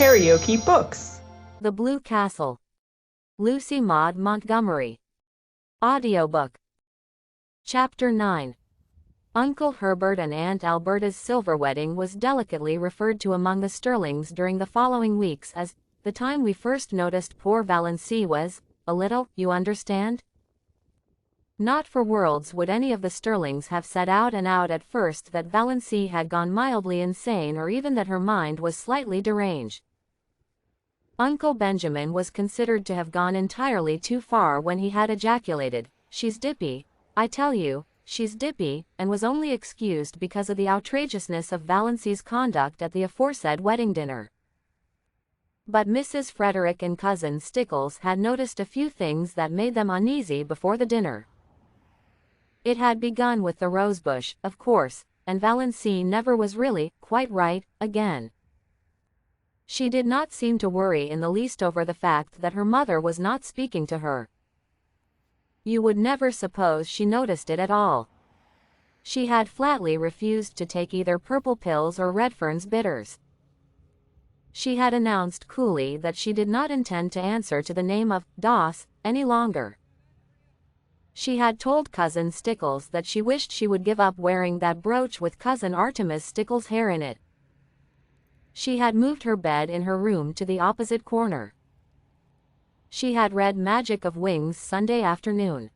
KaraokeBooks. The Blue Castle. Lucy Maud Montgomery. Audiobook. Chapter 9. Uncle Herbert and Aunt Alberta's silver wedding was delicately referred to among the Sterlings during the following weeks as the time we first noticed poor Valency was a little, you understand? Not for worlds would any of the Sterlings have said out and out at first that Valency had gone mildly insane or even that her mind was slightly deranged. Uncle Benjamin was considered to have gone entirely too far when he had ejaculated, "She's dippy, I tell you, she's dippy," and was only excused because of the outrageousness of Valency's conduct at the aforesaid wedding dinner. But Mrs. Frederick and Cousin Stickles had noticed a few things that made them uneasy before the dinner. It had begun with the rosebush, of course, and Valency never was really quite right again. She did not seem to worry in the least over the fact that her mother was not speaking to her. You would never suppose she noticed it at all. She had flatly refused to take either purple pills or Redfern's bitters. She had announced coolly that she did not intend to answer to the name of Doss any longer. She had told Cousin Stickles that she wished she would give up wearing that brooch with Cousin Artemis Stickles' hair in it. She had moved her bed in her room to the opposite corner. She had read Magic of Wings Sunday afternoon.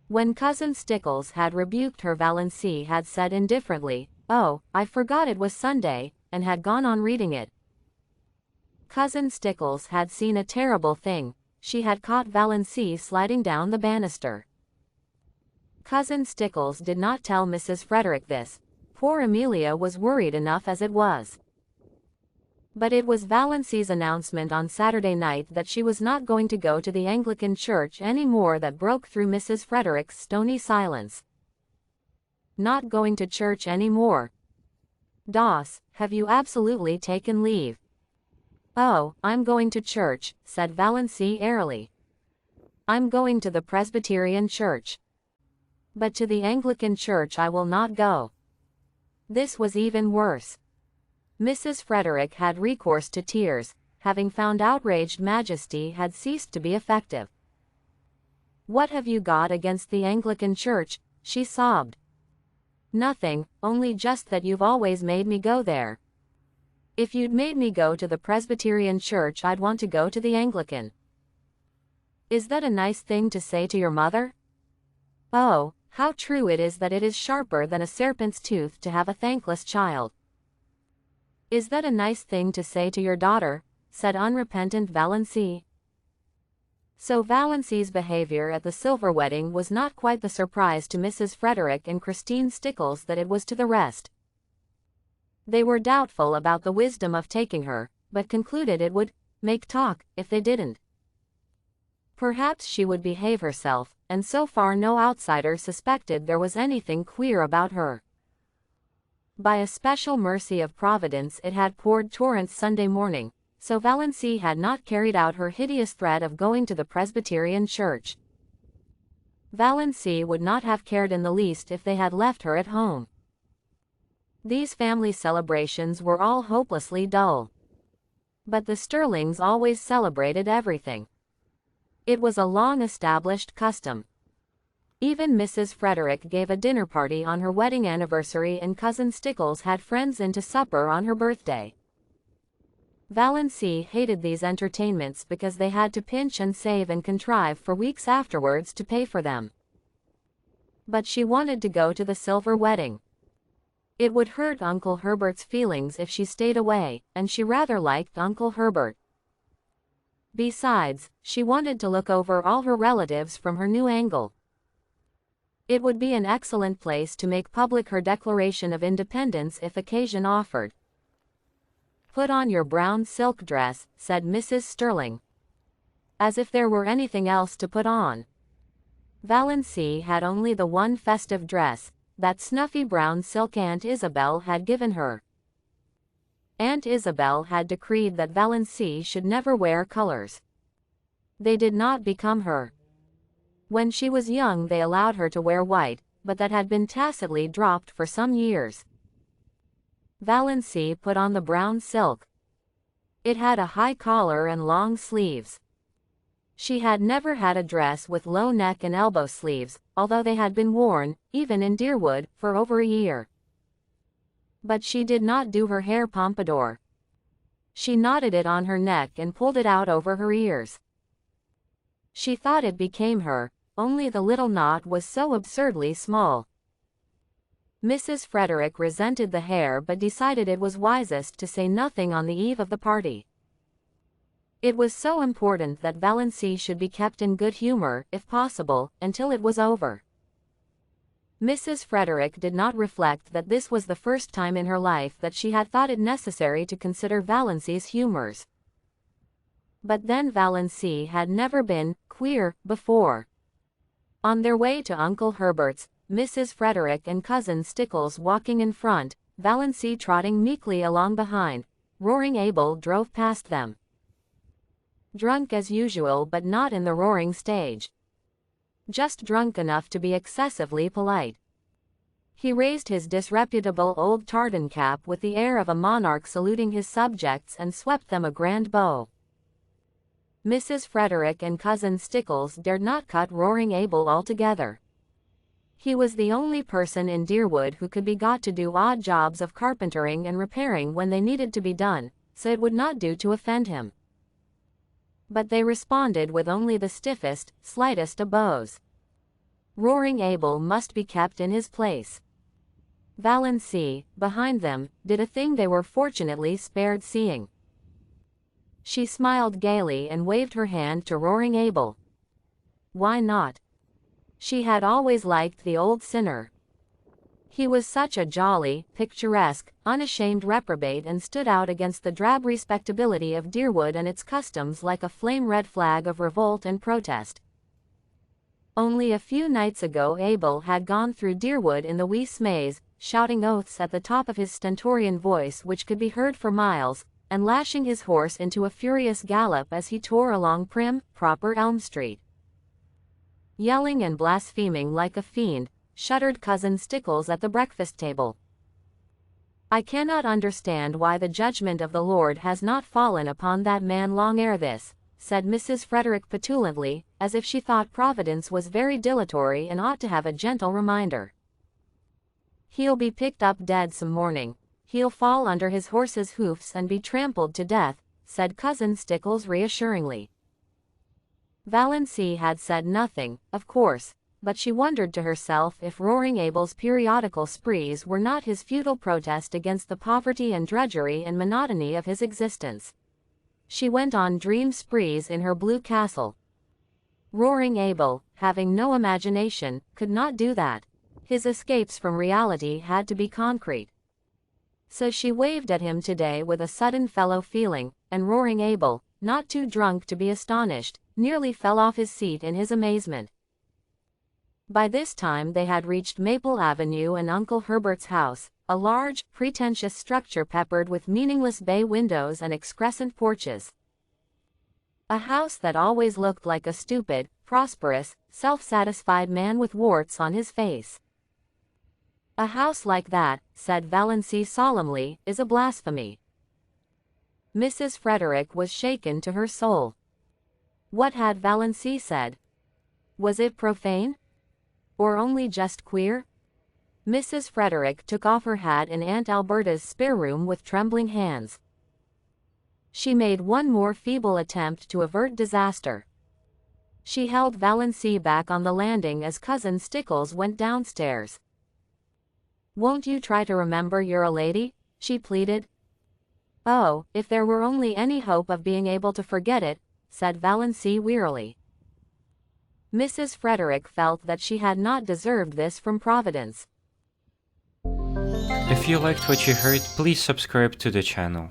When Cousin Stickles had rebuked her, Valency had said indifferently, "Oh, I forgot it was Sunday," and had gone on reading it. Cousin Stickles had seen a terrible thing. She had caught Valency sliding down the banister. Cousin Stickles did not tell Mrs. Frederick this. Poor Amelia was worried enough as it was. But it was Valency's announcement on Saturday night that she was not going to go to the Anglican church any more that broke through Mrs. Frederick's stony silence. Not going to church any more. "Doss, have you absolutely taken leave?" "Oh, I'm going to church," said Valency airily. "I'm going to the Presbyterian church. But to the Anglican church I will not go." This was even worse. Mrs. Frederick had recourse to tears, having found outraged majesty had ceased to be effective. "What have you got against the Anglican church?" she sobbed. "Nothing, only just that you've always made me go there. If you'd made me go to the Presbyterian church I'd want to go to the Anglican." "Is that a nice thing to say to your mother?" "Oh, how true it is that it is sharper than a serpent's tooth to have a thankless child." "Is that a nice thing to say to your daughter?" said unrepentant Valency. So Valency's behavior at the silver wedding was not quite the surprise to Mrs. Frederick and Christine Stickles that it was to the rest. They were doubtful about the wisdom of taking her, but concluded it would make talk if they didn't. Perhaps she would behave herself, and so far no outsider suspected there was anything queer about her. By a special mercy of Providence it had poured torrents Sunday morning, so Valency had not carried out her hideous threat of going to the Presbyterian church. Valency would not have cared in the least if they had left her at home. These family celebrations were all hopelessly dull. But the Sterlings always celebrated everything. It was a long-established custom. Even Mrs. Frederick gave a dinner party on her wedding anniversary and Cousin Stickles had friends in to supper on her birthday. Valency hated these entertainments because they had to pinch and save and contrive for weeks afterwards to pay for them. But she wanted to go to the silver wedding. It would hurt Uncle Herbert's feelings if she stayed away, and she rather liked Uncle Herbert. Besides, she wanted to look over all her relatives from her new angle. It would be an excellent place to make public her Declaration of Independence if occasion offered. "Put on your brown silk dress," said Mrs. Sterling. As if there were anything else to put on. Valency had only the one festive dress, that snuffy brown silk Aunt Isabel had given her. Aunt Isabel had decreed that Valency should never wear colors. They did not become her. When she was young they allowed her to wear white, but that had been tacitly dropped for some years. Valency put on the brown silk. It had a high collar and long sleeves. She had never had a dress with low neck and elbow sleeves, although they had been worn, even in Deerwood, for over a year. But she did not do her hair pompadour. She knotted it on her neck and pulled it out over her ears. She thought it became her, only the little knot was so absurdly small. Mrs. Frederick resented the hair but decided it was wisest to say nothing on the eve of the party. It was so important that Valency should be kept in good humor, if possible, until it was over. Mrs. Frederick did not reflect that this was the first time in her life that she had thought it necessary to consider Valency's humors. But then Valency had never been queer before. On their way to Uncle Herbert's, Mrs. Frederick and Cousin Stickles walking in front, Valency trotting meekly along behind, Roaring Abel drove past them. Drunk as usual but not in the roaring stage. Just drunk enough to be excessively polite. He raised his disreputable old tartan cap with the air of a monarch saluting his subjects and swept them a grand bow. Mrs. Frederick and Cousin Stickles dared not cut Roaring Abel altogether. He was the only person in Deerwood who could be got to do odd jobs of carpentering and repairing when they needed to be done, so it would not do to offend him. But they responded with only the stiffest, slightest of bows. Roaring Abel must be kept in his place. Valency, behind them, did a thing they were fortunately spared seeing. She smiled gaily and waved her hand to Roaring Abel. Why not? She had always liked the old sinner. He was such a jolly, picturesque, unashamed reprobate and stood out against the drab respectability of Deerwood and its customs like a flame-red flag of revolt and protest. Only a few nights ago Abel had gone through Deerwood in the wee smays, shouting oaths at the top of his stentorian voice which could be heard for miles, and lashing his horse into a furious gallop as he tore along prim, proper Elm Street. Yelling and blaspheming like a fiend, shuddered Cousin Stickles at the breakfast table. I cannot understand why the judgment of the Lord has not fallen upon that man long ere this, said Mrs. Frederick petulantly, as if she thought Providence was very dilatory and ought to have a gentle reminder. He'll be picked up dead some morning. He'll fall under his horse's hoofs and be trampled to death, said Cousin Stickles reassuringly. Valency had said nothing, of course, but she wondered to herself if Roaring Abel's periodical sprees were not his futile protest against the poverty and drudgery and monotony of his existence. She went on dream sprees in her blue castle. Roaring Abel, having no imagination, could not do that. His escapes from reality had to be concrete. So she waved at him today with a sudden fellow feeling, and Roaring Abel, not too drunk to be astonished, nearly fell off his seat in his amazement. By this time they had reached Maple Avenue and Uncle Herbert's house, a large, pretentious structure peppered with meaningless bay windows and excrescent porches. A house that always looked like a stupid, prosperous, self-satisfied man with warts on his face. A house like that, said Valency solemnly, is a blasphemy. Mrs. Frederick was shaken to her soul. What had Valency said? Was it profane? Or only just queer? Mrs. Frederick took off her hat in Aunt Alberta's spare room with trembling hands. She made one more feeble attempt to avert disaster. She held Valency back on the landing as Cousin Stickles went downstairs. Won't you try to remember you're a lady? She pleaded. Oh, if there were only any hope of being able to forget it, said Valency wearily. Mrs. Frederick felt that she had not deserved this from Providence. If you liked what you heard, please subscribe to the channel.